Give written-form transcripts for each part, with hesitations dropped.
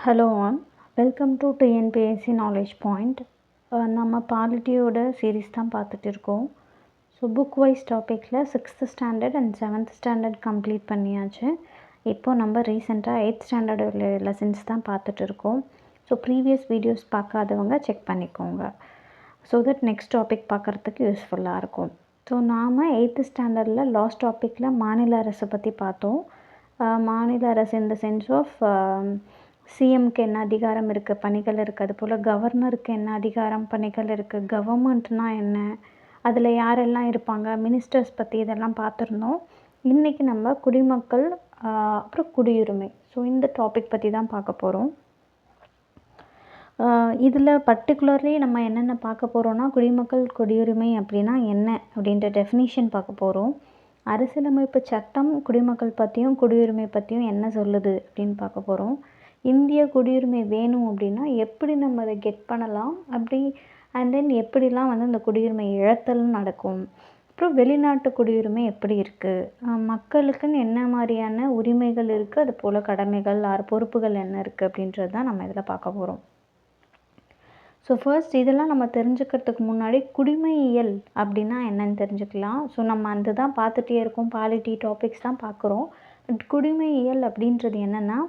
Hello all, welcome to TNPSC knowledge point. நம்ம பாலிட்டியோட series தான் பார்த்துட்டு இருக்கோம். ஸோ புக் வைஸ் டாப்பிக்கில் 6th standard and 7th standard complete பண்ணியாச்சு. இப்போது நம்ம ரீசெண்டாக 8th ஸ்டாண்டர்ட் லெசன்ஸ் தான் பார்த்துட்டு இருக்கோம். ஸோ ப்ரீவியஸ் வீடியோஸ் பார்க்காதவங்க செக் பண்ணிக்கோங்க. ஸோ தட் நெக்ஸ்ட் டாபிக் பார்க்குறதுக்கு யூஸ்ஃபுல்லாக இருக்கும். ஸோ நாம் 8th ஸ்டாண்டர்டில் லாஸ்ட் டாப்பிக்கில் மாநில அரசை பற்றி பார்த்தோம். மாநில அரசு இந்த சென்ஸ் ஆஃப் சிஎம்க்கு என்ன அதிகாரம் இருக்குது, பணிகள் இருக்குது. அதுபோல் கவர்னருக்கு என்ன அதிகாரம், பணிகள் இருக்குது. கவர்மெண்ட்னால் என்ன, அதில் யாரெல்லாம் இருப்பாங்க, மினிஸ்டர்ஸ் பற்றி இதெல்லாம் பார்த்துருந்தோம். இன்றைக்கி நம்ம குடிமக்கள் அப்புறம் குடியுரிமை, ஸோ இந்த டாபிக் பற்றி தான் பார்க்க போகிறோம். இதில் பர்டிகுலர்லி நம்ம என்னென்ன பார்க்க போகிறோன்னா, குடிமக்கள் குடியுரிமை அப்படின்னா என்ன அப்படின்ற டெஃபினிஷன் பார்க்க போகிறோம். அரசியலமைப்பு சட்டம் குடிமக்கள் பற்றியும் குடியுரிமை பற்றியும் என்ன சொல்லுது அப்படின்னு பார்க்க போகிறோம். இந்திய குடியுரிமை வேணும் அப்படின்னா எப்படி நம்ம அதை கெட் பண்ணலாம், அப்படி அண்ட் தென் எப்படிலாம் வந்து அந்த குடியுரிமை இழத்தலும் நடக்கும். அப்புறம் வெளிநாட்டு குடியுரிமை எப்படி இருக்குது, மக்களுக்குன்னு என்ன மாதிரியான உரிமைகள் இருக்குது, அது போல் கடமைகள் பொறுப்புகள் என்ன இருக்குது அப்படின்றது தான் நம்ம இதில் பார்க்க போகிறோம். ஸோ ஃபர்ஸ்ட் இதெல்லாம் நம்ம தெரிஞ்சுக்கிறதுக்கு முன்னாடி குடிமையியல் அப்படின்னா என்னன்னு தெரிஞ்சுக்கலாம். ஸோ நம்ம அந்த தான் பார்த்துட்டே இருக்கோம், பாலிட்டி டாபிக்ஸ் தான் பார்க்குறோம். பட் குடிமையியல் அப்படின்றது என்னென்னா,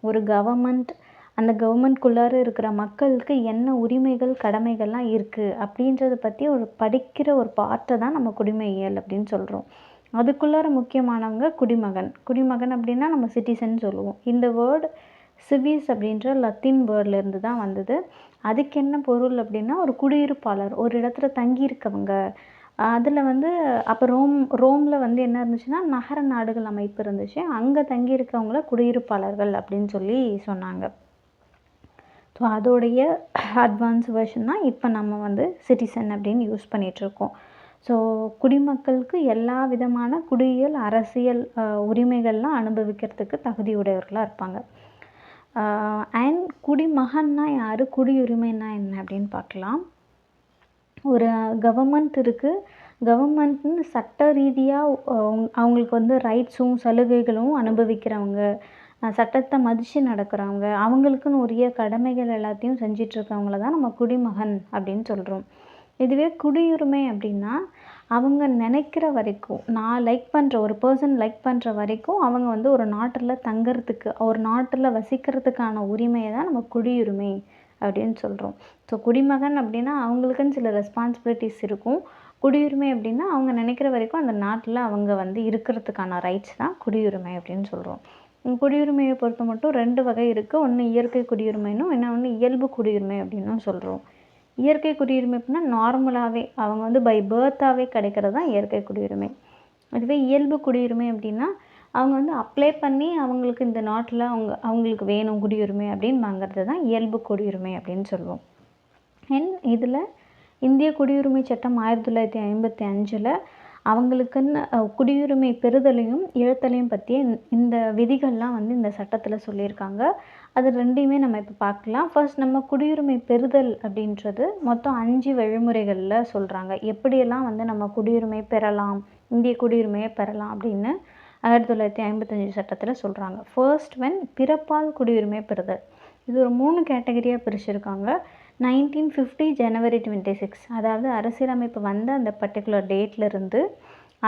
ஒரு கவர்மெண்ட், அந்த கவர்மெண்ட்குள்ளார இருக்கிற மக்களுக்கு என்ன உரிமைகள் கடமைகள்லாம் இருக்குது அப்படின்றத பற்றி படிக்கிற ஒரு பார்ட்டை தான் நம்ம குடிமையியல் அப்படின்னு சொல்கிறோம். அதுக்குள்ளார முக்கியமானவங்க குடிமகன் அப்படின்னா நம்ம சிட்டிசன் சொல்லுவோம். இந்த வேர்டு சிவிஸ் அப்படின்ற லத்தீன் வேர்ட்லேருந்து தான் வந்தது. அதுக்கு என்ன பொருள் அப்படின்னா, ஒரு குடியிருப்பாளர், ஒரு இடத்துல தங்கியிருக்கவங்க. அதில் வந்து அப்போ ரோமில் வந்து என்ன இருந்துச்சுன்னா, நகர நாடுகள் அமைப்பு இருந்துச்சு. அங்கே தங்கியிருக்கவங்கள குடியிருப்பாளர்கள் அப்படின்னு சொல்லி சொன்னாங்க. ஸோ அதோடைய அட்வான்ஸ் வெர்ஷன் தான் இப்போ நம்ம வந்து சிட்டிசன் அப்படின்னு யூஸ் பண்ணிகிட்ருக்கோம். ஸோ குடிமக்களுக்கு எல்லா விதமான குடியியல் அரசியல் உரிமைகள்லாம் அனுபவிக்கிறதுக்கு தகுதியுடையவர்களாக இருப்பாங்க. அண்ட் குடிமகன்னா யார், குடியுரிமைன்னா என்ன அப்படின்னு பார்க்கலாம். ஒரு கவர்மெண்ட் இருக்குது, கவர்மெண்ட்னு சட்ட ரீதியாக அவங்களுக்கு வந்து ரைட்ஸும் சலுகைகளும் அனுபவிக்கிறவங்க, சட்டத்தை மதித்து நடக்கிறவங்க, அவங்களுக்குன்னு உரிய கடமைகள் எல்லாத்தையும் செஞ்சிட்ருக்கவங்கள தான் நம்ம குடிமகன் அப்படின்னு சொல்கிறோம். இதுவே குடியுரிமை அப்படின்னா, அவங்க நினைக்கிற வரைக்கும், நான் லைக் பண்ணுற ஒரு பர்சன் லைக் பண்ணுற வரைக்கும் அவங்க வந்து ஒரு நாட்டில் தங்கிறதுக்கு, ஒரு நாட்டில் வசிக்கிறதுக்கான உரிமையை தான் நம்ம குடியுரிமை அப்படின்னு சொல்கிறோம். ஸோ குடிமகன் அப்படின்னா அவங்களுக்குன்னு சில ரெஸ்பான்சிபிலிட்டிஸ் இருக்கும். குடியுரிமை அப்படின்னா அவங்க நினைக்கிற வரைக்கும் அந்த நாட்டில் அவங்க வந்து இருக்கிறதுக்கான ரைட்ஸ் தான் குடியுரிமை அப்படின்னு சொல்கிறோம். குடியுரிமையை பொறுத்த மட்டும் 2 வகை இருக்குது. ஒன்று இயற்கை குடியுரிமைனும், இன்னொன்று இயல்பு குடியுரிமை அப்படின்னும் சொல்கிறோம். இயற்கை குடியுரிமை அப்படின்னா நார்மலாகவே அவங்க வந்து பை பர்த்தாகவே கிடைக்கிறது தான் இயற்கை குடியுரிமை. அதுவே இயல்பு குடியுரிமை அப்படின்னா அவங்க வந்து அப்ளை பண்ணி அவங்களுக்கு இந்த நாட்டில் அவங்களுக்கு வேணும் குடியுரிமை அப்படின்னு வாங்கிறது தான் இயல்பு குடியுரிமை அப்படின்னு சொல்லுவோம். இதில் இந்திய குடியுரிமை சட்டம் 1955 அவங்களுக்குன்னு குடியுரிமை பெறுதலையும் இழத்தலையும் பற்றிய இந்த விதிகள்லாம் வந்து இந்த சட்டத்தில் சொல்லியிருக்காங்க. அது 2யுமே நம்ம இப்போ பார்க்கலாம். ஃபர்ஸ்ட் நம்ம குடியுரிமை பெறுதல் அப்படின்றது மொத்தம் 5 வழிமுறைகளில் சொல்கிறாங்க. எப்படியெல்லாம் வந்து நம்ம குடியுரிமை பெறலாம், இந்திய குடியுரிமையை பெறலாம் அப்படின்னு 1955 சட்டத்தில் சொல்கிறாங்க. ஃபர்ஸ்ட் பிறப்பால் குடியுரிமை பெறுதல். இது ஒரு 3 கேட்டகரியாக பிரிச்சுருக்காங்க. 1950 ஜனவரி 26, அதாவது அரசியலமைப்பு வந்த அந்த பர்டிகுலர் டேட்லேருந்து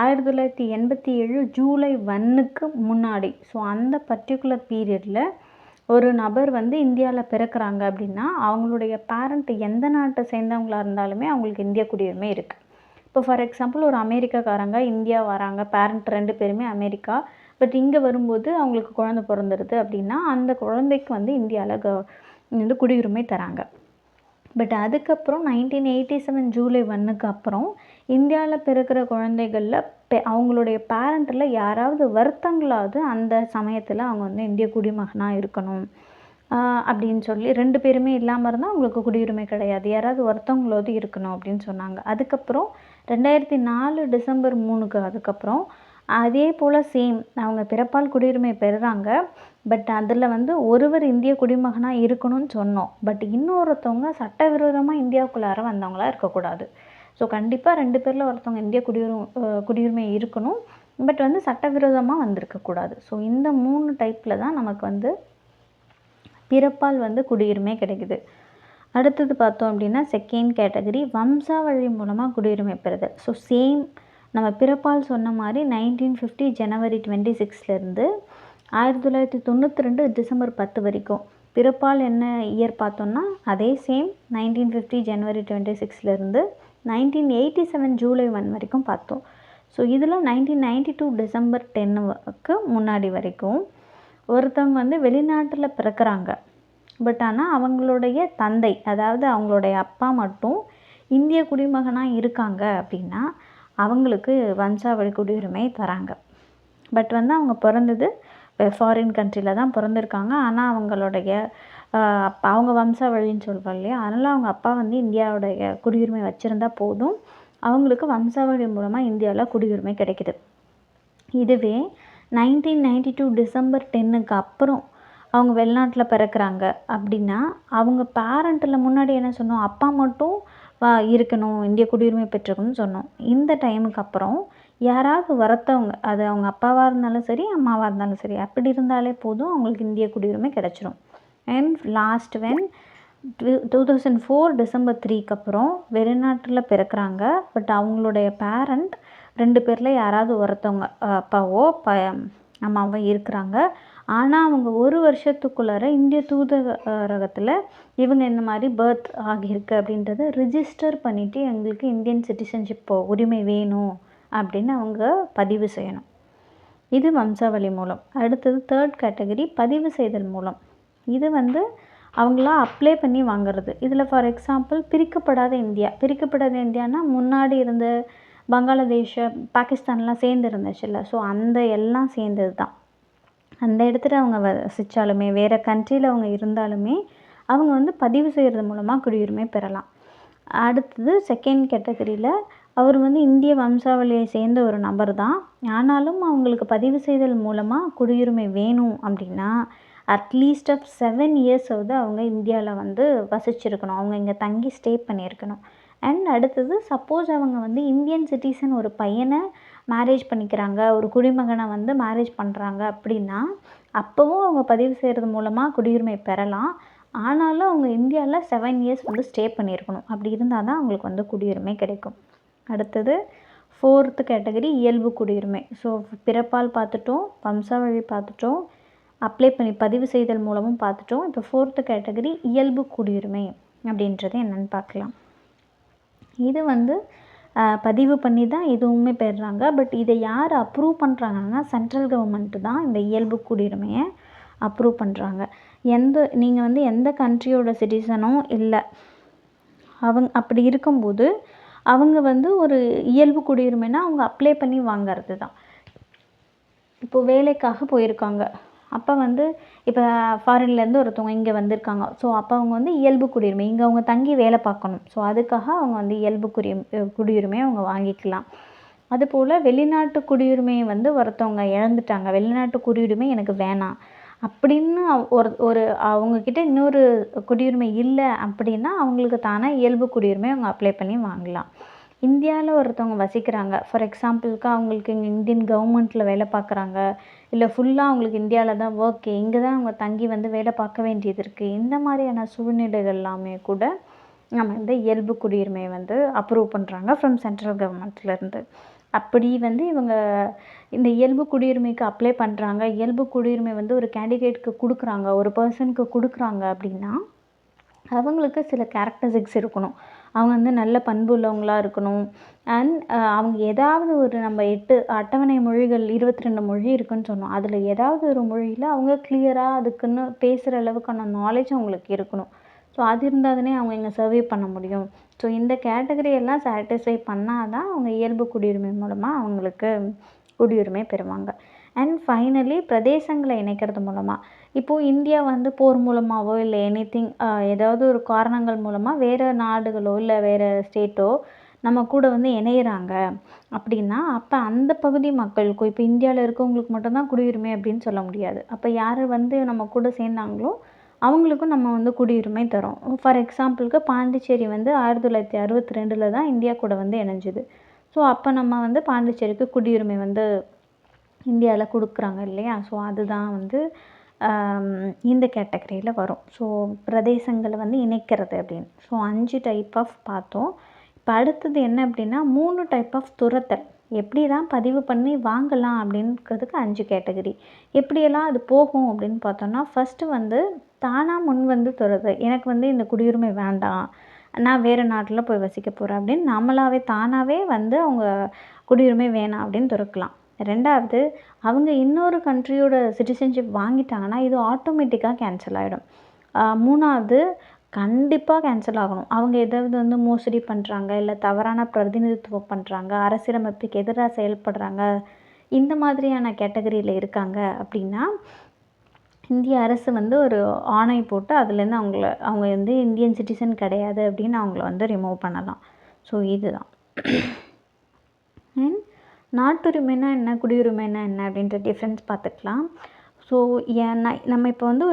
1987 ஜூலை 1க்கு முன்னாடி, ஸோ அந்த பர்டிகுலர் பீரியடில் ஒரு நபர் வந்து இந்தியாவில் பிறக்கிறாங்க அப்படின்னா அவங்களுடைய பேரண்ட் எந்த நாட்டை சேர்ந்தவங்களாக இருந்தாலுமே அவங்களுக்கு இந்திய குடியுரிமை இருக்குது. இப்போ ஃபார் எக்ஸாம்பிள் ஒரு அமெரிக்காக்காரங்க இந்தியா வராங்க, பேரண்ட் 2 பேருமே அமெரிக்கா, பட் இங்கே வரும்போது அவங்களுக்கு குழந்தை பிறந்துடுது அப்படின்னா அந்த குழந்தைக்கு வந்து இந்தியாவில் வந்து குடியுரிமை தராங்க. பட் அதுக்கப்புறம் 1987 ஜூலை 1க்கு அப்புறம் இந்தியாவில் பிறக்கிற குழந்தைகளில் அவங்களுடைய பேரண்ட்டில் யாராவது வருத்தங்களாவது அந்த சமயத்தில் அவங்க வந்து இந்திய குடிமகனாக இருக்கணும் அப்படின்னு சொல்லி 2 பேருமே இல்லாமல் இருந்தால் அவங்களுக்கு குடியுரிமை கிடையாது, யாராவது ஒருத்தவங்களாவது இருக்கணும் அப்படின்னு சொன்னாங்க. அதுக்கப்புறம் 2004 டிசம்பர் 3க்கு அதுக்கப்புறம் அதே போல் சேம் அவங்க பிறப்பால் குடியுரிமை பெறுறாங்க. பட் அதில் வந்து ஒருவர் இந்திய குடிமகனாக இருக்கணும்னு சொன்னோம். பட் இன்னொருத்தவங்க சட்டவிரோதமாக இந்தியாவுக்குள்ளார வந்தவங்களாக இருக்கக்கூடாது. ஸோ கண்டிப்பாக 2 பேரில் ஒருத்தவங்க இந்திய குடியுரிமை இருக்கணும், பட் வந்து சட்டவிரோதமாக வந்திருக்கக்கூடாது. ஸோ இந்த 3 டைப்பில் தான் நமக்கு வந்து பிறப்பால் வந்து குடியுரிமை கிடைக்குது. அடுத்தது பார்த்தோம் அப்படின்னா செகண்ட் கேட்டகரி வம்சாவழி மூலமாக குடியுரிமை பெறுதல். ஸோ சேம் நம்ம பிறப்பால் சொன்ன மாதிரி 1950 ஜனவரி 26லேருந்து 1992 டிசம்பர் 10 வரைக்கும். பிறப்பால் என்ன இயர் பார்த்தோம்னா அதே சேம் 1950 ஜனவரி 26லேருந்து 1987 ஜூலை 1 வரைக்கும் பார்த்தோம். ஸோ இதில் 1992 டிசம்பர் 10க்கு முன்னாடி வரைக்கும் ஒருத்தவங்க வந்து வெளிநாட்டில் பிறக்கிறாங்க. பட் ஆனால் அவங்களுடைய தந்தை, அதாவது அவங்களுடைய அப்பா மட்டும் இந்திய குடிமகனாக இருக்காங்க அப்படின்னா அவங்களுக்கு வம்சாவழி குடியுரிமை தராங்க. பட் வந்து அவங்க பிறந்தது ஃபாரின் கண்ட்ரியில் தான் பிறந்திருக்காங்க. ஆனால் அவங்களுடைய அவங்க வம்சாவழின்னு சொல்கிறோம் இல்லையா, அதனால் அவங்க அப்பா வந்து இந்தியாவுடைய குடியுரிமை வச்சுருந்தா போதும், அவங்களுக்கு வம்சாவழி மூலமாக இந்தியாவில் குடியுரிமை கிடைக்கிது. இதுவே 1992 டிசம்பர் 10க்கு அப்புறம் அவங்க வெளிநாட்டில் பிறக்கிறாங்க அப்படின்னா அவங்க பேரண்ட்டில் முன்னாடி என்ன சொன்னோம், அப்பா மட்டும் இருக்கணும், இந்திய குடியுரிமை பெற்றுக்கணும்னு சொன்னோம். இந்த டைமுக்கு அப்புறம் யாராவது வரத்தவங்க, அது அவங்க அப்பாவாக இருந்தாலும் சரி அம்மாவாக இருந்தாலும் சரி, அப்படி இருந்தாலே போதும் அவங்களுக்கு இந்திய குடியுரிமை கிடச்சிரும். அண்ட் லாஸ்ட் வென் 2004 டிசம்பர் 3க்கு அப்புறம் வெளிநாட்டில் பிறக்கிறாங்க. பட் அவங்களுடைய பேரண்ட் 2 பேரில் யாராவது ஒருத்தவங்க அப்பாவோ அம்மாவோ இருக்கிறாங்க. ஆனால் அவங்க 1 வருஷத்துக்குள்ளார இந்திய தூதரகத்தில் இவங்க இந்த மாதிரி பர்த் ஆகியிருக்கு அப்படின்றத ரிஜிஸ்டர் பண்ணிவிட்டு எங்களுக்கு இந்தியன் சிட்டிசன்ஷிப் உரிமை வேணும் அப்படின்னு அவங்க பதிவு செய்யணும். இது வம்சாவளி மூலம். அடுத்தது தேர்ட் கேட்டகரி பதிவு செய்தல் மூலம். இது வந்து அவங்களாம் அப்ளை பண்ணி வாங்குறது. இதில் ஃபார் எக்ஸாம்பிள் பிரிக்கப்படாத இந்தியானா முன்னாடி இருந்த பங்களாதேஷ், பாகிஸ்தான்லாம் சேர்ந்து இருந்துச்சுல்ல, ஸோ அந்த எல்லாம் சேர்ந்தது தான். அந்த இடத்துல அவங்க வசித்தாலுமே வேறு கண்ட்ரியில் அவங்க இருந்தாலுமே அவங்க வந்து பதிவு செய்கிறது மூலமாக குடியுரிமை பெறலாம். அடுத்தது செகண்ட் கேட்டகரியில் அவர் வந்து இந்திய வம்சாவளியை சேர்ந்த ஒரு நபர் தான், ஆனாலும் அவங்களுக்கு பதிவு செய்தல் மூலமாக குடியுரிமை வேணும் அப்படின்னா அட்லீஸ்ட் 7 இயர்ஸாவது அவங்க இந்தியாவில் வந்து வசிச்சிருக்கணும், அவங்க இங்கே தங்கி ஸ்டே பண்ணியிருக்கணும். அண்ட் அடுத்தது சப்போஸ் அவங்க வந்து இந்தியன் சிட்டிசன் ஒரு பையனை மேரேஜ் பண்ணிக்கிறாங்க, ஒரு குடிமகனை வந்து மேரேஜ் பண்ணுறாங்க அப்படின்னா அப்போவும் அவங்க பதிவு செய்கிறது மூலமாக குடியுரிமை பெறலாம். ஆனாலும் அவங்க இந்தியாவில் 7 இயர்ஸ் வந்து ஸ்டே பண்ணியிருக்கணும். அப்படி இருந்தால் தான் அவங்களுக்கு வந்து குடியுரிமை கிடைக்கும். அடுத்தது ஃபோர்த்து கேட்டகரி இயல்பு குடியுரிமை. ஸோ பிறப்பால் பார்த்துட்டோம், வம்சாவழி பார்த்துட்டோம், அப்ளை பண்ணி பதிவு செய்தல் மூலமும் பார்த்துட்டோம். இப்போ ஃபோர்த்து கேட்டகரி இயல்பு குடியுரிமை அப்படின்றது என்னென்னு பார்க்கலாம். இது வந்து பதிவு பண்ணி தான் எதுவுமே பெறுறாங்க. பட் இதை யார் அப்ரூவ் பண்ணுறாங்கன்னா சென்ட்ரல் கவர்மெண்ட்டு தான் இந்த இயல்பு குடியுரிமையை அப்ரூவ் பண்ணுறாங்க. நீங்கள் வந்து எந்த கண்ட்ரியோட சிட்டிசனும் இல்லை, அப்படி இருக்கும்போது அவங்க வந்து ஒரு இயல்பு குடியுரிமைனா அவங்க அப்ளை பண்ணி வாங்கிறது தான். இப்போது வேலைக்காக போயிருக்காங்க, அப்போ வந்து இப்போ ஃபாரின்லேருந்து ஒருத்தவங்க இங்கே வந்திருக்காங்க. ஸோ அப்போ அவங்க வந்து இயல்பு குடியுரிமை, இங்கே அவங்க தங்கி வேலை பார்க்கணும். ஸோ அதுக்காக அவங்க வந்து இயல்பு குடியுரிமையை அவங்க வாங்கிக்கலாம். அதுபோல் வெளிநாட்டு குடியுரிமையை வந்து ஒருத்தவங்க இழந்துட்டாங்க, வெளிநாட்டு குடியுரிமை எனக்கு வேணாம் அப்படின்னு ஒரு அவங்கக்கிட்ட இன்னொரு குடியுரிமை இல்லை அப்படின்னா அவங்களுக்கு தானே இயல்பு குடியுரிமை அவங்க அப்ளை பண்ணி வாங்கலாம். இந்தியாவில் ஒருத்தவங்க வசிக்கிறாங்க, ஃபார் எக்ஸாம்பிளுக்கு அவங்களுக்கு இங்கே இந்தியன் கவர்மெண்ட்டில் வேலை பார்க்குறாங்க, இல்லை ஃபுல்லாக அவங்களுக்கு இந்தியாவில் தான் ஒர்க்கு, இங்கே தான் அவங்க தங்கி வந்து வேலை பார்க்க வேண்டியது இருக்குது. இந்த மாதிரியான சூழ்நிலைகள் எல்லாமே கூட நம்ம இந்த இயல்பு குடியுரிமையை வந்து அப்ரூவ் பண்ணுறாங்க ஃப்ரம் சென்ட்ரல் கவர்மெண்ட்லேருந்து. அப்படி வந்து இவங்க இந்த இயல்பு குடியுரிமைக்கு அப்ளை பண்ணுறாங்க, இயல்பு குடியுரிமை வந்து ஒரு கேண்டிடேட்டுக்கு கொடுக்குறாங்க, ஒரு பர்சனுக்கு கொடுக்குறாங்க அப்படின்னா அவங்களுக்கு சில கேரக்டரிஸ்டிக்ஸ் இருக்கணும். அவங்க வந்து நல்ல பண்பு உள்ளவங்களாக இருக்கணும். அண்ட் அவங்க ஏதாவது ஒரு நம்ம 8 அட்டவணை மொழிகள் 22 மொழி இருக்குதுன்னு சொன்னோம், அதில் ஏதாவது ஒரு மொழியில் அவங்க கிளியராக அதுக்குன்னு பேசுகிற அளவுக்கான நாலேஜ் அவங்களுக்கு இருக்கணும். ஸோ அது இருந்தால் தானே அவங்க இங்கே சர்வே பண்ண முடியும். ஸோ இந்த கேட்டகரி எல்லாம் சாட்டிஸ்ஃபை பண்ணால் தான் அவங்க இயல்பு குடியுரிமை மூலமாக அவங்களுக்கு குடியுரிமை பெறுவாங்க. அண்ட் ஃபைனலி பிரதேசங்களை இணைக்கிறது மூலமாக, இப்போது இந்தியா வந்து போர் மூலமாகவோ இல்லை எனிதிங் ஏதாவது ஒரு காரணங்கள் மூலமாக வேறு நாடுகளோ இல்லை வேறு ஸ்டேட்டோ நம்ம கூட வந்து இணையிறாங்க அப்படின்னா அப்போ அந்த பகுதி மக்களுக்கும், இப்போ இந்தியாவில் இருக்கவங்களுக்கு மட்டும்தான் குடியுரிமை அப்படின்னு சொல்ல முடியாது. அப்போ யார் வந்து நம்ம கூட சேர்ந்தாங்களோ அவங்களுக்கும் நம்ம வந்து குடியுரிமை தரோம். ஃபார் எக்ஸாம்பிளுக்கு பாண்டிச்சேரி வந்து 1962 தான் இந்தியா கூட வந்து இணைஞ்சுது. ஸோ அப்போ நம்ம வந்து பாண்டிச்சேரிக்கு குடியுரிமை வந்து இந்தியாவில் கொடுக்குறாங்க இல்லையா. ஸோ அதுதான் வந்து இந்த கேட்டகரியில் வரும். ஸோ பிரதேசங்களை வந்து இணைக்கிறது அப்படின்னு. ஸோ 5 டைப் ஆஃப் பார்த்தோம். இப்போ அடுத்தது என்ன அப்படின்னா 3 டைப் ஆஃப் துரத்தல். எப்படி தான் பதிவு பண்ணி வாங்கலாம் அப்படின்றதுக்கு 5 கேட்டகரி. எப்படியெல்லாம் அது போகும் அப்படின்னு பார்த்தோன்னா, ஃபஸ்ட்டு வந்து தானாக முன் வந்து துரத்தல். எனக்கு வந்து இந்த குடியுரிமை வேண்டாம், நான் வேறு நாட்டில் போய் வசிக்க போகிறேன் அப்படின்னு நம்மளாவே தானாகவே வந்து அவங்க குடியுரிமை வேணாம் அப்படின்னு துறக்கலாம். 2வது, அவங்க இன்னொரு கண்ட்ரியோட சிட்டிசன்ஷிப் வாங்கிட்டாங்கன்னா இது ஆட்டோமேட்டிக்காக கேன்சல் ஆகிடும். 3வது, கண்டிப்பாக கேன்சல் ஆகணும். அவங்க ஏதாவது வந்து மோசடி பண்ணுறாங்க, இல்லை தவறான பிரதிநிதித்துவம் பண்ணுறாங்க, அரசியலமைப்புக்கு எதிராக செயல்படுறாங்க, இந்த மாதிரியான கேட்டகரியில் இருக்காங்க அப்படின்னா இந்திய அரசு வந்து ஒரு ஆணை போட்டு அதுலேருந்து அவங்க வந்து இந்தியன் சிட்டிசன் கிடையாது அப்படின்னு அவங்கள வந்து ரிமூவ் பண்ணலாம். ஸோ இதுதான். நாட்டுரிமைனா என்ன, குடியுரிமைனா என்ன அப்படின்ற டிஃப்ரென்ஸ் பார்த்துக்கலாம். ஸோ நம்ம இப்போ வந்து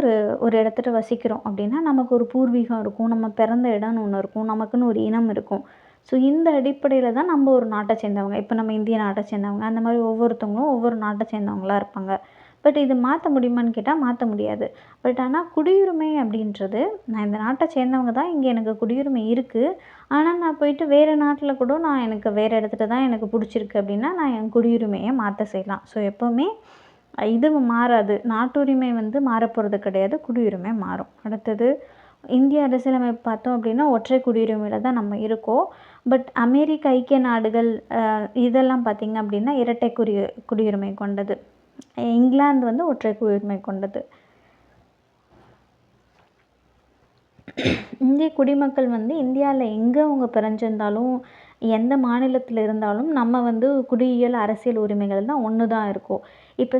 ஒரு இடத்துல வசிக்கிறோம் அப்படின்னா நமக்கு ஒரு பூர்வீகம் இருக்கும், நம்ம பிறந்த இடம்னு ஒன்று இருக்கும், நமக்குன்னு ஒரு இனம் இருக்கும். ஸோ இந்த அடிப்படையில் தான் நம்ம ஒரு நாட்டை சேர்ந்தவங்க. இப்போ நம்ம இந்திய நாட்டை சேர்ந்தவங்க, அந்த மாதிரி ஒவ்வொருத்தவங்களும் ஒவ்வொரு நாட்டை சேர்ந்தவங்களாக இருப்பாங்க. பட் இது மாற்ற முடியுமான்னு கேட்டால் மாற்ற முடியாது. பட் ஆனால் குடியுரிமை அப்படின்றது, நான் இந்த நாட்டை சேர்ந்தவங்க தான், இங்கே எனக்கு குடியுரிமை இருக்குது, ஆனால் நான் போயிட்டு வேறு நாட்டில் கூட நான் எனக்கு வேறு இடத்துல தான் எனக்கு பிடிச்சிருக்கு அப்படின்னா நான் என் குடியுரிமையை மாற்ற செய்யலாம். ஸோ எப்போவுமே இது மாறாது. நாட்டுரிமை வந்து மாறப்போகிறது கிடையாது, குடியுரிமை மாறும். அடுத்தது இந்திய அரசியலமைப்பு பார்த்தோம் அப்படின்னா ஒற்றை குடியுரிமையில் தான் நம்ம இருக்கோம். பட் அமெரிக்க ஐக்கிய நாடுகள் இதெல்லாம் பார்த்திங்க அப்படின்னா இரட்டை குடியுரிமை கொண்டது. இங்கிலாந்து வந்து ஒற்றை குடியுரிமை கொண்டது. இந்திய குடிமக்கள் வந்து இந்தியாவில் எங்கே அவங்க பிறந்திருந்தாலும், எந்த மாநிலத்தில் இருந்தாலும் நம்ம வந்து குடியியல் அரசியல் உரிமைகள் தான் ஒன்று தான் இருக்கும். இப்போ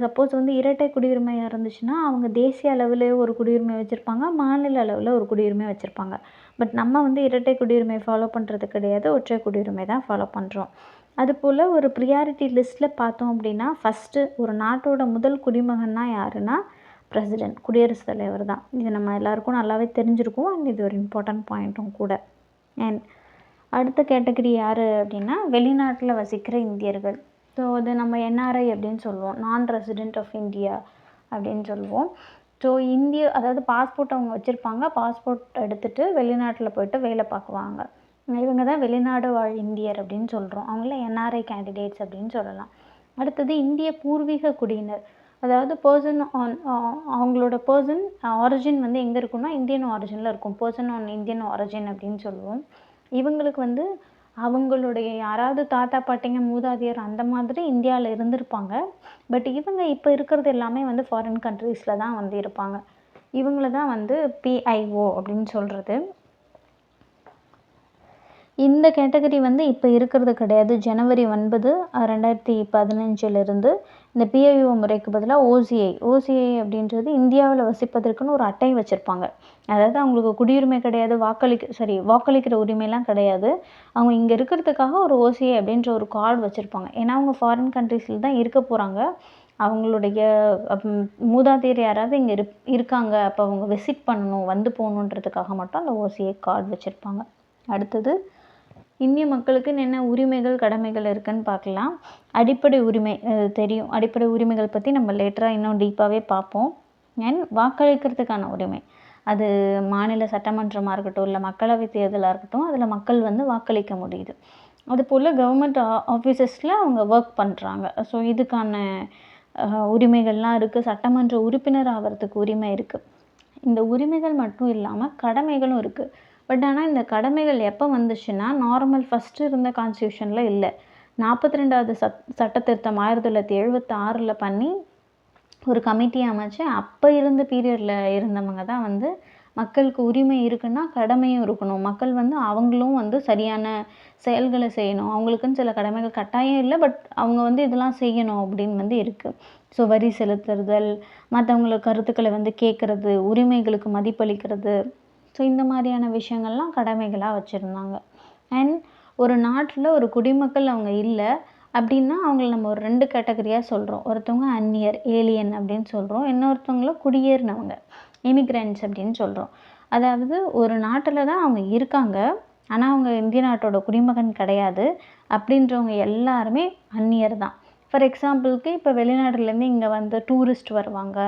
சப்போஸ் வந்து இரட்டை குடியுரிமையாக இருந்துச்சுன்னா அவங்க தேசிய அளவில் ஒரு குடியுரிமை வச்சுருப்பாங்க, மாநில அளவில் ஒரு குடியுரிமை வச்சுருப்பாங்க. பட் நம்ம வந்து இரட்டை குடியுரிமை ஃபாலோ பண்ணுறது கிடையாது, ஒற்றை குடியுரிமை தான் ஃபாலோ பண்ணுறோம். அதுபோல் ஒரு ப்ரியாரிட்டி லிஸ்ட்டில் பார்த்தோம் அப்படின்னா ஃபஸ்ட்டு ஒரு நாட்டோட முதல் குடிமகன்னா யாருன்னா பிரசிடெண்ட், குடியரசுத் தலைவர் தான். இது நம்ம எல்லாருக்கும் நல்லாவே தெரிஞ்சிருக்கும். அண்ட் இது ஒரு இம்பார்ட்டன்ட் பாயிண்ட்டும் கூட. அண்ட் அடுத்த கேட்டகரி யார் அப்படின்னா வெளிநாட்டில் வசிக்கிற இந்தியர்கள். ஸோ அது நம்ம என்ஆர்ஐ அப்படின்னு சொல்லுவோம், நான் ரெசிடெண்ட் ஆஃப் இந்தியா அப்படின்னு சொல்லுவோம். ஸோ அதாவது பாஸ்போர்ட் அவங்க வச்சுருப்பாங்க, பாஸ்போர்ட் எடுத்துகிட்டு வெளிநாட்டில் போய்ட்டு வேலை பார்க்குவாங்க. இவங்க தான் வெளிநாடு வாழ் இந்தியர் அப்படின்னு சொல்கிறோம். அவங்கள என்ஆர்ஐ கேண்டிடேட்ஸ் அப்படின்னு சொல்லலாம். அடுத்தது இந்திய பூர்வீக குடியினர். அதாவது அவங்களோட ஆரிஜின் வந்து எங்கே இருக்குன்னா இந்தியன் ஆரிஜினில் இருக்கும். பர்சன் ஆன் இந்தியன் ஆரிஜின் அப்படின்னு சொல்லுவோம். இவங்களுக்கு வந்து அவங்களுடைய யாராவது தாத்தா பாட்டிங்க மூதாதையர் அந்த மாதிரி இந்தியாவில் இருந்திருப்பாங்க. பட் இவங்க இப்போ இருக்கிறது எல்லாமே வந்து ஃபாரின் கண்ட்ரீஸில் தான் வந்து இருப்பாங்க. இவங்கள தான் வந்து பிஐஓ அப்படின்னு சொல்கிறது. இந்த கேட்டகரி வந்து இப்போ இருக்கிறது கிடையாது. ஜனவரி 9, 2015 இந்த பிஐஓ முறைக்கு பதிலாக ஓசிஐ அப்படின்றது இந்தியாவில் வசிப்பதற்குன்னு ஒரு அட்டை வச்சுருப்பாங்க. அதாவது அவங்களுக்கு குடியுரிமை கிடையாது, வாக்களிக்கிற உரிமைலாம் கிடையாது. அவங்க இங்கே இருக்கிறதுக்காக ஒரு ஓசிஐ அப்படின்ற ஒரு கார்டு வச்சுருப்பாங்க. ஏன்னா அவங்க ஃபாரின் கண்ட்ரீஸில் தான் இருக்க போகிறாங்க. அவங்களுடைய மூதாதையர் யாராவது இங்கே இருக்காங்க, அப்போ அவங்க விசிட் பண்ணணும், வந்து போகணுன்றதுக்காக மட்டும் அந்த ஓசிஐ கார்டு வச்சுருப்பாங்க. அடுத்தது இந்திய மக்களுக்குன்னு என்ன உரிமைகள் கடமைகள் இருக்குதுன்னு பார்க்கலாம். அடிப்படை உரிமை தெரியும். அடிப்படை உரிமைகள் பற்றி நம்ம லேட்டராக இன்னும் டீப்பாகவே பார்ப்போம். அண்ட் வாக்களிக்கிறதுக்கான உரிமை, அது மாநில சட்டமன்றமாக இருக்கட்டும், இல்லை மக்களவை தேர்தலாக இருக்கட்டும், அதில் மக்கள் வந்து வாக்களிக்க முடியுது. அதுபோல் கவர்மெண்ட் ஆஃபீஸஸில் அவங்க ஒர்க் பண்ணுறாங்க. ஸோ இதுக்கான உரிமைகள்லாம் இருக்குது. சட்டமன்ற உறுப்பினர் ஆகிறதுக்கு உரிமை இருக்குது. இந்த உரிமைகள் மட்டும் இல்லாமல் கடமைகளும் இருக்குது. பட் ஆனால் இந்த கடமைகள் எப்போ வந்துச்சுன்னா நார்மல் ஃபஸ்ட்டு இருந்த கான்ஸ்டியூஷனில் இல்லை, 42வது சட்ட திருத்தம் 1976 பண்ணி ஒரு கமிட்டி அமைச்சு அப்போ இருந்த பீரியடில் இருந்தவங்க தான் வந்து மக்களுக்கு உரிமை இருக்குன்னா கடமையும் இருக்கணும், மக்கள் வந்து அவங்களும் வந்து சரியான செயல்களை செய்யணும், அவங்களுக்குன்னு சில கடமைகள் கட்டாயம் இல்லை, பட் அவங்க வந்து இதெல்லாம் செய்யணும் அப்படின்னு வந்து இருக்குது. ஸோ வரி செலுத்துதல், மற்றவங்கள கருத்துக்களை வந்து கேட்குறது, உரிமைகளுக்கு மதிப்பளிக்கிறது, ஸோ இந்த மாதிரியான விஷயங்கள்லாம் கடமைகளாக வச்சுருந்தாங்க. அண்ட் ஒரு நாட்டில் ஒரு குடிமக்கள் அவங்க இல்லை அப்படின்னா அவங்கள நம்ம ஒரு 2 கேட்டகரியாக சொல்கிறோம். ஒருத்தவங்க அந்நியர், ஏலியன் அப்படின்னு சொல்கிறோம். இன்னொருத்தவங்கள குடியேறினவங்க, இமிக்ரெண்ட்ஸ் அப்படின்னு சொல்கிறோம். அதாவது ஒரு நாட்டில் தான் அவங்க இருக்காங்க, ஆனால் அவங்க இந்திய நாட்டோட குடிமகன் கிடையாது. அப்படின்றவங்க எல்லாருமே அந்நியர் தான். ஃபார் எக்ஸாம்பிளுக்கு இப்போ வெளிநாட்டுலேருந்து இங்கே வந்து டூரிஸ்ட் வருவாங்க,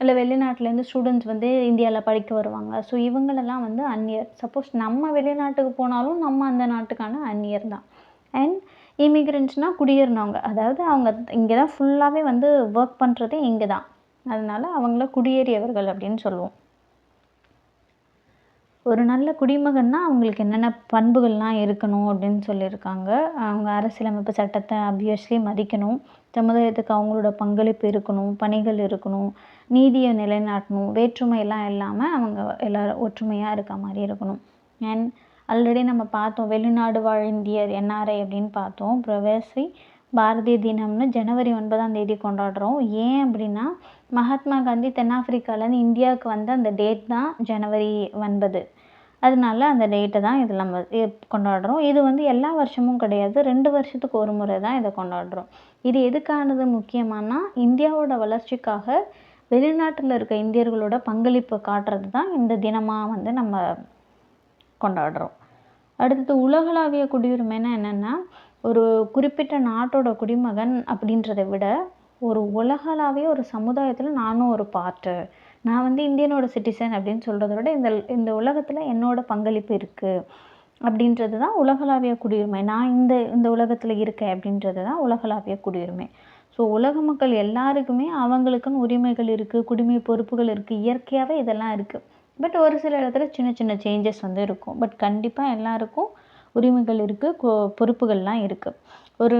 இல்லை வெளிநாட்டிலேருந்து ஸ்டூடெண்ட்ஸ் வந்து இந்தியாவில் படிக்க வருவாங்க. ஸோ இவங்களெல்லாம் வந்து அந்நியர். சப்போஸ் நம்ம வெளிநாட்டுக்கு போனாலும் நம்ம அந்த நாட்டுக்கான அந்நியர் தான். அண்ட் இமிக்ரெண்ட்ஸ்னால் குடியேறினவங்க, அதாவது அவங்க இங்கே தான் ஃபுல்லாகவே வந்து ஒர்க் பண்ணுறதே இங்கே தான். அதனால அவங்கள குடியேறியவர்கள் அப்படின்னு சொல்லுவோம். ஒரு நல்ல குடிமகன்னா அவங்களுக்கு என்னென்ன பண்புகள்லாம் இருக்கணும் அப்படின்னு சொல்லியிருக்காங்க. அவங்க அரசியலமைப்பு சட்டத்தை ஆப்வியஸ்லி மதிக்கணும், சமுதாயத்துக்கு அவங்களோட பங்களிப்பு இருக்கணும், பணிகள் இருக்கணும், நீதியை நிலைநாட்டணும், வேற்றுமையெல்லாம் இல்லாமல் அவங்க எல்லோரும் ஒற்றுமையாக இருக்க மாதிரி இருக்கணும். அண்ட் ஆல்ரெடி நம்ம பார்த்தோம், வெளிநாடு வாழ் இந்தியர் என்ஆர்ஐ அப்படின்னு பார்த்தோம். பிரவாசி பாரதிய தினம்னு ஜனவரி 9ஆம் தேதி கொண்டாடுறோம். ஏன் அப்படின்னா, மகாத்மா காந்தி தென்னாப்பிரிக்காலேருந்து இந்தியாவுக்கு வந்த அந்த டேட் தான் ஜனவரி 9. அதனால அந்த டேட்டை தான் இதில் நம்ம கொண்டாடுறோம். இது வந்து எல்லா வருஷமும் கிடையாது, 2 வருஷத்துக்கு ஒரு முறை தான் இதை கொண்டாடுறோம். இது எதுக்கானது முக்கியமானா, இந்தியாவோட வளர்ச்சிக்காக வெளிநாட்டில் இருக்க இந்தியர்களோட பங்களிப்பு காட்டுறது தான் இந்த தினமாக வந்து நம்ம கொண்டாடுறோம். அடுத்தது உலகளாவிய குடியுரிமைன்னா என்னென்னா, ஒரு குறிப்பிட்ட நாட்டோட குடிமகன் அப்படின்றத விட ஒரு உலகளாவிய ஒரு சமுதாயத்தில் நானும் ஒரு பார்ட்டு, நான் வந்து இந்தியனோட சிட்டிசன் அப்படின்னு சொல்கிறத விட இந்த உலகத்தில் என்னோட பங்களிப்பு இருக்குது அப்படின்றது தான் உலகளாவிய குடியுரிமை. நான் இந்த உலகத்தில் இருக்கேன் அப்படின்றது தான் உலகளாவிய குடியுரிமை. ஸோ உலக மக்கள் எல்லாருக்குமே அவங்களுக்குன்னு உரிமைகள் இருக்குது, குடிமை பொறுப்புகள் இருக்குது, இயற்கையாகவே இதெல்லாம் இருக்குது. பட் ஒரு சில இடத்துல சின்ன சின்ன சேஞ்சஸ் வந்து இருக்கும். பட் கண்டிப்பாக எல்லாருக்கும் உரிமைகள் இருக்குது, பொறுப்புகள்லாம் இருக்குது. ஒரு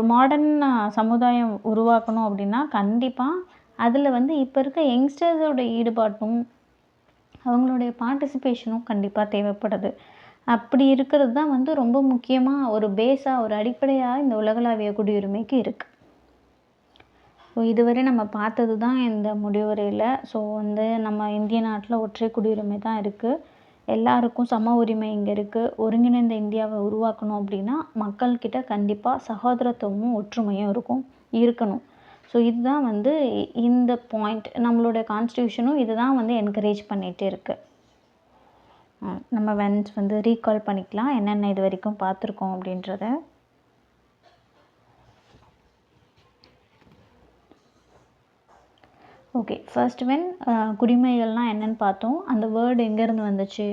மாடர்ன் சமுதாயம் உருவாக்கணும் அப்படின்னா கண்டிப்பாக அதில் வந்து இப்போ இருக்க யங்ஸ்டர்ஸோட ஈடுபாட்டும் அவங்களுடைய பார்ட்டிசிபேஷனும் கண்டிப்பாக தேவைப்படுது. அப்படி இருக்கிறது தான் வந்து ரொம்ப முக்கியமாக ஒரு பேஸாக, ஒரு அடிப்படையாக இந்த உலகளாவிய குடியுரிமைக்கு இருக்குது. ஸோ இதுவரை நம்ம பார்த்தது தான் இந்த முடிவுரையில். ஸோ வந்து நம்ம இந்திய நாட்டில் ஒற்றை குடியுரிமை தான் இருக்குது. எல்லாருக்கும் சம உரிமை இங்கே இருக்குது. ஒருங்கிணைந்த இந்தியாவை உருவாக்கணும் அப்படின்னா மக்கள்கிட்ட கண்டிப்பாக சகோதரத்துவமும் ஒற்றுமையும் இருக்கணும். ஸோ இதுதான் வந்து இந்த பாயிண்ட். நம்மளோட கான்ஸ்டியூஷனும் இது தான் வந்து என்கரேஜ் பண்ணிகிட்டே இருக்குது. நம்ம ஒன்ஸ் வந்து ரீகால் பண்ணிக்கலாம் என்னென்ன இது வரைக்கும் பார்த்துருக்கோம் அப்படின்றத. ஓகே, ஃபர்ஸ்ட் குடிமைகள்னால் என்னென்னு பார்த்தோம். அந்த வேர்டு எங்கேருந்து வந்துச்சு,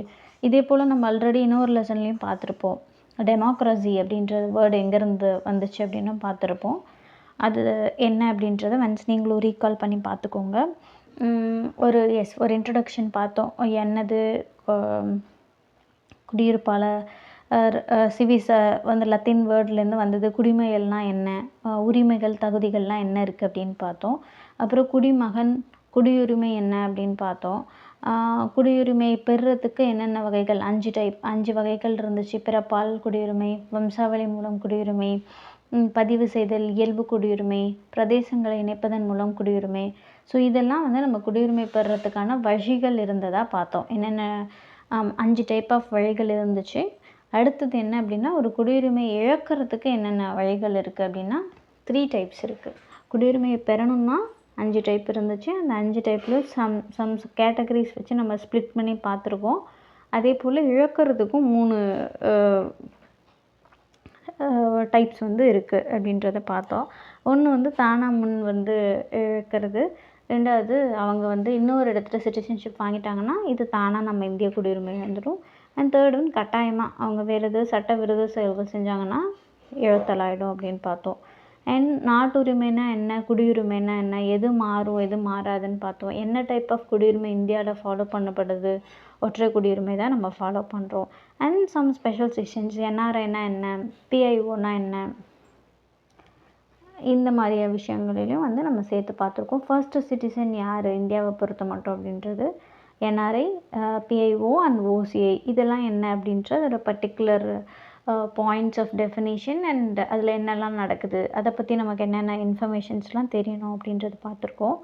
இதே போல் நம்ம ஆல்ரெடி இன்னொரு லெசன்லேயும் பார்த்துருப்போம். டெமோக்ரஸி அப்படின்ற வேர்டு எங்கேருந்து வந்துச்சு அப்படின்னு பார்த்துருப்போம். அது என்ன அப்படின்றத ஒன்ஸ் நீங்களும் ரீகால் பண்ணி பார்த்துக்கோங்க. ஒரு இன்ட்ரடக்ஷன் பார்த்தோம். என்னது குடியிருப்பாளர், சிவிஸ வந்து லத்தீன் வேர்ட்லேருந்து வந்தது. குடிமைகள்னால் என்ன, உரிமைகள் தகுதிகள்லாம் என்ன இருக்குது அப்படின்னு பார்த்தோம். அப்புறம் குடிமகன், குடியுரிமை என்ன அப்படின்னு பார்த்தோம். குடியுரிமை பெறுறதுக்கு என்னென்ன வகைகள், 5 வகைகள் இருந்துச்சு. பிறப்பால் குடியுரிமை, வம்சாவளி மூலம் குடியுரிமை, பதிவு செய்தல், இயல்பு குடியுரிமை, பிரதேசங்களை இணைப்பதன் மூலம் குடியுரிமை. ஸோ இதெல்லாம் வந்து நம்ம குடியுரிமை பெறுறதுக்கான வழிகள் இருந்ததாக பார்த்தோம். என்னென்ன 5 டைப் ஆஃப் வழிகள் இருந்துச்சு. அடுத்தது என்ன அப்படின்னா, ஒரு குடியுரிமை இழக்கிறதுக்கு என்னென்ன வழிகள் இருக்குது அப்படின்னா 3 டைப்ஸ் இருக்குது. குடியுரிமையை பெறணும்னா 5 டைப் இருந்துச்சு. அந்த 5 டைப்பில் சம் கேட்டகரிஸ் வச்சு நம்ம ஸ்ப்ளிட் பண்ணி பார்த்துருக்கோம். அதே போல் இழக்கிறதுக்கும் 3 டைப்ஸ் வந்து இருக்குது அப்படின்றத பார்த்தோம். ஒன்று வந்து தானாக முன் வந்து இழக்கிறது. 2வது அவங்க வந்து இன்னொரு இடத்துல சிட்டிசன்ஷிப் வாங்கிட்டாங்கன்னா இது தானாக நம்ம இந்திய குடியுரிமை வந்துடும். அண்ட் 3rd வந்து கட்டாயமாக அவங்க வேறு எதுவும் சட்டவிரோத செயல்கள் செஞ்சாங்கன்னா இழத்தலாயிடும் அப்படின்னு பார்த்தோம். அண்ட் நாட்டுரிமைனா என்ன, குடியுரிமைனா என்ன, எது மாறும் எது மாறாதுன்னு பார்த்தோம். என்ன டைப் ஆஃப் குடியுரிமை இந்தியாவில் ஃபாலோ பண்ணப்படுது, ஒற்றை குடியுரிமை தான் நம்ம ஃபாலோ பண்ணுறோம். அண்ட் சம் ஸ்பெஷல் செக்ஷன்ஸ், என்ஆர்ஐனா என்ன, பிஐஓனா என்ன, இந்த மாதிரியான விஷயங்களிலையும் வந்து நம்ம சேர்த்து பார்த்துருக்கோம். ஃபர்ஸ்ட்டு சிட்டிசன் யார் இந்தியாவை பொறுத்த மட்டும் அப்படின்றது, என்ஆர்ஐ, பிஐஓ அண்ட் ஓசிஐ இதெல்லாம் என்ன அப்படின்ற ஒரு particular points of definition and அதில் என்னெல்லாம் நடக்குது, அதை பற்றி நமக்கு என்னென்ன இன்ஃபர்மேஷன்ஸ்லாம் தெரியணும் அப்படின்றது பார்த்துருக்கோம்.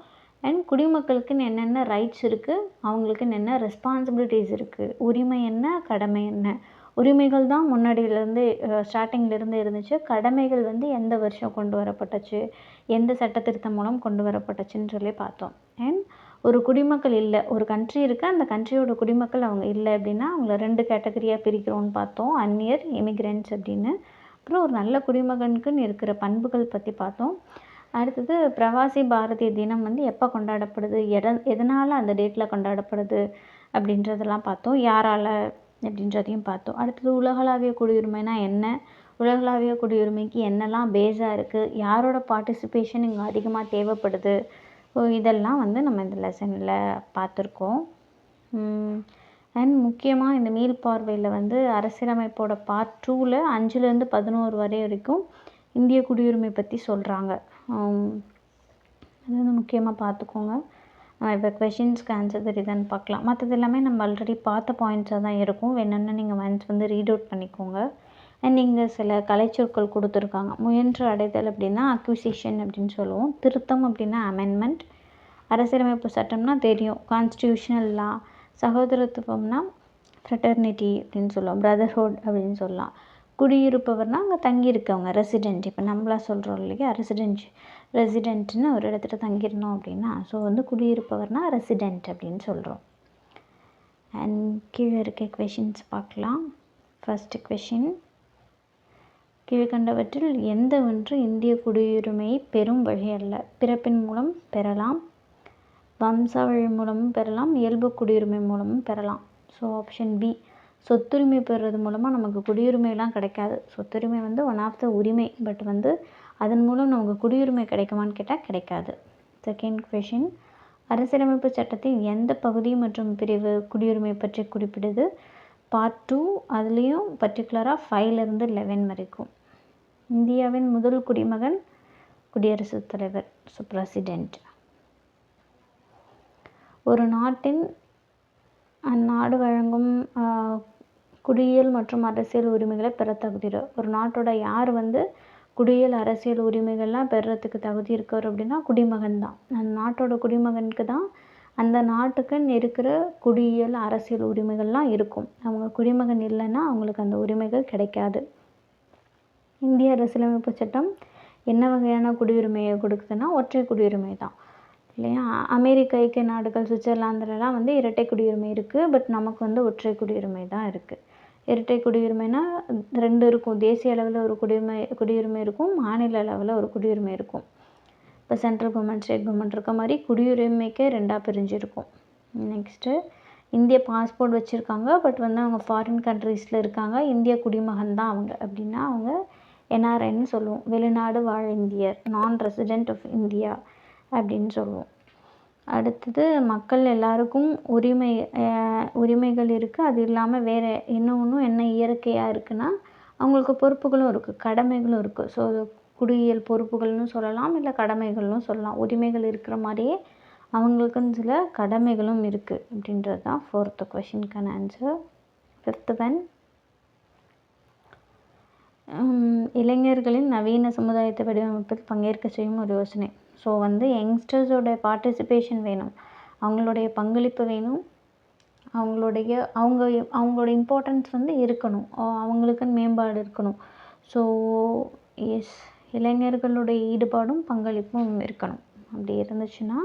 அண்ட் குடிமக்களுக்குன்னு என்னென்ன ரைட்ஸ் இருக்குது, அவங்களுக்குன்னு என்ன ரெஸ்பான்சிபிலிட்டிஸ் இருக்குது, உரிமை என்ன கடமை என்ன. உரிமைகள் தான் முன்னாடியிலேருந்து ஸ்டார்டிங்லேருந்து இருந்துச்சு. கடமைகள் வந்து எந்த வருஷம் கொண்டு வரப்பட்டுச்சு, எந்த சட்டத்திருத்தம் மூலம் கொண்டு வரப்பட்டுச்சுன்னு சொல்லி பார்த்தோம். அண்ட் ஒரு குடிமக்கள் இல்லை, ஒரு கண்ட்ரி இருக்குது, அந்த கண்ட்ரியோட குடிமக்கள் அவங்க இல்லை அப்படின்னா அவங்கள 2 கேட்டகரியாக பிரிக்கிறோன்னு பார்த்தோம். அந்நியர், இமிக்ரெண்ட்ஸ் அப்படின்னு. அப்புறம் ஒரு நல்ல குடிமகனுக்குன்னு இருக்கிற பண்புகள் பற்றி பார்த்தோம். அடுத்தது பிரவாசி பாரதிய தினம் வந்து எப்போ கொண்டாடப்படுது, எதனால் அந்த டேட்டில் கொண்டாடப்படுது அப்படின்றதெல்லாம் பார்த்தோம். யாரால் அப்படின்றதையும் பார்த்தோம். அடுத்தது உலகளாவிய குடியுரிமைனா என்ன, உலகளாவிய குடியுரிமைக்கு என்னெல்லாம் பேஸாக இருக்குது, யாரோட பார்ட்டிசிபேஷன் இங்கே அதிகமாக தேவைப்படுது, இதெல்லாம் வந்து நம்ம இந்த லெசனில் பார்த்துருக்கோம். அண்ட் முக்கியமாக இந்த மீள்பார்வையில் வந்து அரசியலமைப்போட பார்ட் 2ல் 5லேருந்து 11 வரைக்கும் இந்திய குடியுரிமை பற்றி சொல்கிறாங்க. அது வந்து முக்கியமாக பார்த்துக்கோங்க. இப்போ கொஷின்ஸ்க்கு ஆன்சர் தெரியுதான்னு பார்க்கலாம். மற்றது எல்லாமே நம்ம ஆல்ரெடி பார்த்த பாயிண்ட்ஸாக தான் இருக்கும். வேணும்னா நீங்கள் ஒன்ஸ் வந்து ரீட் அவுட் பண்ணிக்கோங்க. அண்ட் இங்கே சில கலைச்சொற்கள் கொடுத்துருக்காங்க. முயன்று அடைதல் அப்படின்னா அக்விசிஷன் அப்படின்னு சொல்லுவோம். திருத்தம் அப்படின்னா அமெண்ட்மெண்ட். அரசியலமைப்பு சட்டம்னா தெரியும், கான்ஸ்டியூஷனல் லா. சகோதரத்துவம்னா ஃப்ரெட்டர்னிட்டி அப்படின்னு சொல்லுவோம், பிரதர்ஹுட் அப்படின்னு சொல்லலாம். குடியிருப்பவர்னால் அங்கே தங்கியிருக்கவங்க, ரெசிடெண்ட். இப்போ நம்மளா சொல்கிறோம் இல்லையா, ரெசிடெண்ட்னு ஒரு இடத்துல தங்கிடணும் அப்படின்னா, ஸோ வந்து குடியிருப்பவர்னால் ரெசிடெண்ட் அப்படின்னு சொல்கிறோம். அண்ட் கீழே இருக்க கொஷின்ஸ் பார்க்கலாம். ஃபஸ்ட்டு கொஷின், கீழ்கண்டவற்றில் எந்த ஒன்று இந்திய குடியுரிமையை பெறும் வழி அல்ல? பிறப்பின் மூலம் பெறலாம், வம்சாவழி மூலமும் பெறலாம், இயல்பு குடியுரிமை மூலமும் பெறலாம். ஸோ ஆப்ஷன் பி, சொத்துரிமை பெறுறது மூலமாக நமக்கு குடியுரிமையெல்லாம் கிடைக்காது. சொத்துரிமை வந்து ஒன் ஆஃப் த உரிமை, பட் வந்து அதன் மூலம் நமக்கு குடியுரிமை கிடைக்குமான்னு கேட்டால் கிடைக்காது. செகண்ட் கொஷின், அரசியலமைப்பு சட்டத்தின் எந்த பகுதி மற்றும் பிரிவு குடியுரிமை பற்றி குறிப்பிடுது? பார்ட் 2, அதுலேயும் பர்டிகுலராக 5லேருந்து 11 வரைக்கும். இந்தியாவின் முதல் குடிமகன் குடியரசுத் தலைவர், ஸோ பிரசிடெண்ட். ஒரு நாட்டின் அந்நாடு வழங்கும் குடியியல் மற்றும் அரசியல் உரிமைகளை பெற தகுதியிட. ஒரு நாட்டோட யார் வந்து குடியியல் அரசியல் உரிமைகள்லாம் பெறுறதுக்கு தகுதி இருக்கவர் அப்படின்னா குடிமகன் தான். அந்த நாட்டோட குடிமகனுக்கு தான் அந்த நாட்டுக்குன்னு இருக்கிற குடியியல் அரசியல் உரிமைகள்லாம் இருக்கும். அவங்க குடிமகன் இல்லைன்னா அவங்களுக்கு அந்த உரிமைகள் கிடைக்காது. இந்திய அரசியலமைப்பு சட்டம் என்ன வகையான குடியுரிமையை கொடுக்குதுன்னா ஒற்றை குடியுரிமை தான் இல்லையா. அமெரிக்க ஐக்கிய நாடுகள், சுவிட்சர்லாந்துலலாம் வந்து இரட்டை குடியுரிமை இருக்குது. பட் நமக்கு வந்து ஒற்றை குடியுரிமை தான் இருக்குது. இரட்டை குடியுரிமைனா 2 இருக்கும். தேசிய அளவில் ஒரு குடியுரிமை இருக்கும், மாநில அளவில் ஒரு குடியுரிமை இருக்கும். இப்போ சென்ட்ரல் கவர்மெண்ட், ஸ்டேட் கவர்மெண்ட் இருக்க மாதிரி குடியுரிமைக்கே 2ஆக பிரிஞ்சிருக்கும். நெக்ஸ்ட்டு, இந்திய பாஸ்போர்ட் வச்சுருக்காங்க, பட் வந்து அவங்க ஃபாரின் கண்ட்ரீஸில் இருக்காங்க, இந்திய குடிமகன் தான் அவங்க அப்படின்னா அவங்க என்ஆர்ஐன்னு சொல்லுவோம். வெளிநாடு வாழ் இந்தியர், நான் ரெசிடெண்ட் ஆஃப் இந்தியா அப்படின்னு சொல்லுவோம். அடுத்தது, மக்கள் எல்லாருக்கும் உரிமைகள் இருக்குது. அது இல்லாமல் வேறு இன்னொன்றும் என்ன இயற்கையாக இருக்குன்னா அவங்களுக்கு பொறுப்புகளும் இருக்குது, கடமைகளும் இருக்குது. ஸோ குடியியல் பொறுப்புகள்னு சொல்லலாம், இல்லை கடமைகள்னு சொல்லலாம். உரிமைகள் இருக்கிற மாதிரியே அவங்களுக்குன்னு சில கடமைகளும் இருக்குது அப்படின்றது தான் 4th கொஷினுக்கான ஆன்சர். 5th ஒன், இளைஞர்களின் நவீன சமுதாயத்தை வடிவமைப்பில் பங்கேற்க செய்யும் ஒரு யோசனை. ஸோ வந்து யங்ஸ்டர்ஸோட பார்ட்டிசிபேஷன் வேணும், அவங்களுடைய பங்களிப்பு வேணும், அவங்களோட இம்பார்ட்டன்ஸ் வந்து இருக்கணும், அவங்களுக்குன்னு மேம்பாடு இருக்கணும். ஸோ எஸ், இளைஞர்களுடைய ஈடுபாடும் பங்களிப்பும் இருக்கணும். அப்படி இருந்துச்சுன்னா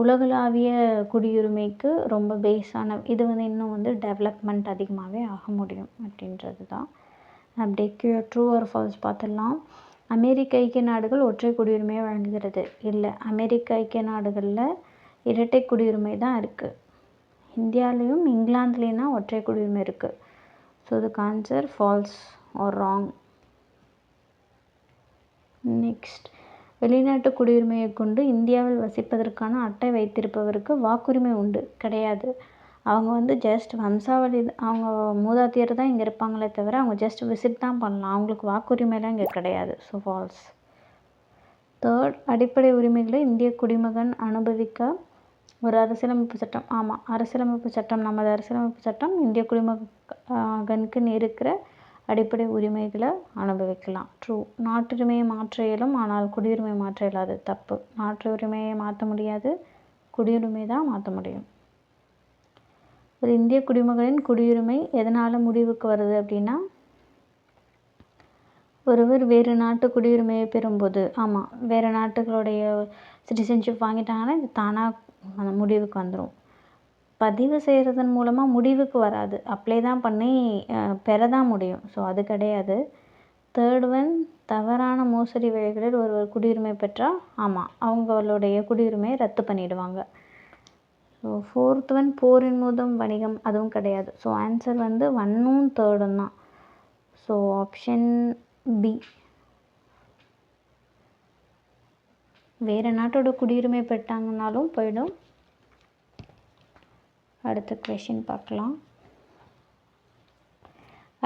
உலகளாவிய குடியுரிமைக்கு ரொம்ப பேஸான இது வந்து இன்னும் வந்து டெவலப்மெண்ட் அதிகமாகவே ஆக முடியும் அப்படின்றது தான். அப்படியே ட்ரூ ஆர் ஃபால்ஸ் பார்த்துடலாம். அமெரிக்க ஐக்கிய நாடுகள் ஒற்றை குடியுரிமையை வழங்குகிறது. இல்லை, அமெரிக்க ஐக்கிய நாடுகளில் இரட்டை குடியுரிமை தான் இருக்குது. இந்தியாவிலையும் இங்கிலாந்துலேயும் தான் ஒற்றை குடியுரிமை இருக்குது. ஸோ இதுக்கு answer false or wrong. Next, வெளிநாட்டு குடியுரிமையை கொண்டு இந்தியாவில் வசிப்பதற்கான அட்டை வைத்திருப்பவருக்கு வாக்குரிமை உண்டு? கிடையாது. அவங்க வந்து ஜஸ்ட் வம்சாவளி, அவங்க மூதாதையர் தான் இங்கே இருப்பாங்களே தவிர அவங்க ஜஸ்ட் விசிட் தான் பண்ணலாம், அவங்களுக்கு வாக்குரிமைலாம் இங்கே கிடையாது. So falls. 3rd, அடிப்படை உரிமைகளை இந்திய குடிமகன் அனுபவிக்க ஒரு அரசியலமைப்பு சட்டம். ஆமாம், அரசியலமைப்பு சட்டம், நமது அரசியலமைப்பு சட்டம் இந்திய குடிமகனுக்குன்னு இருக்கிற அடிப்படை உரிமைகளை அனுபவிக்கலாம். ட்ரூ. நாட்டுரிமையை மாற்ற இயலும், ஆனால் குடியுரிமை மாற்ற இயலாது. தப்பு. நாட்டு உரிமையை மாற்ற முடியாது, குடியுரிமை தான் மாற்ற முடியும். ஒரு இந்திய குடிமகனின் குடியுரிமை எதனால் முடிவுக்கு வருது அப்படின்னா, ஒருவர் வேறு நாட்டு குடியுரிமையை பெறும்போது, ஆமாம், வேறு நாட்டுகளுடைய சிட்டிசன்ஷிப் வாங்கிட்டாங்கன்னா இது தானாக முடிவுக்கு வந்துடும். பதிவு செய்கிறதன் மூலமாக முடிவுக்கு வராது, அப்ளை தான் பண்ணி பெற தான் முடியும். ஸோ அது கிடையாது, தேர்ட் ஒன், தவறான மோசடி வழிகளில் ஒருவர் குடியுரிமை பெற்றால் ஆமாம் அவங்களுடைய குடியுரிமையை ரத்து பண்ணிடுவாங்க. ஸோ ஃபோர்த் ஒன், போரின் மூலம் வணிகம், அதுவும் கிடையாது. ஸோ ஆன்சர் வந்து 1ம் 3ம் தான். So option B. வேறு நாட்டோட குடியுரிமை பெற்றாங்கனாலும் போயிடும். அடுத்த கொஷின் பார்க்கலாம்.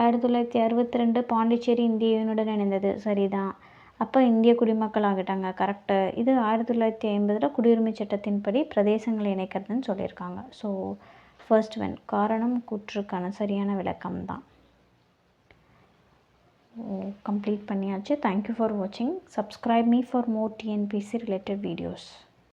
1962 பாண்டிச்சேரி இந்திய யூனியனுடன் இணைந்தது. சரிதான். அப்போ இந்திய குடிமக்கள் ஆகிட்டாங்க. கரெக்டு. இது 1950 குடியுரிமை சட்டத்தின்படி பிரதேசங்களை இணைக்கிறதுன்னு சொல்லியிருக்காங்க. ஸோ ஃபர்ஸ்ட் ஒன் காரணம் கூற்றுக்கான சரியான விளக்கம் தான். கம்ப்ளீட் பண்ணியாச்சு. தேங்க்யூ ஃபார் வாட்சிங். Subscribe me for more TNPC related videos.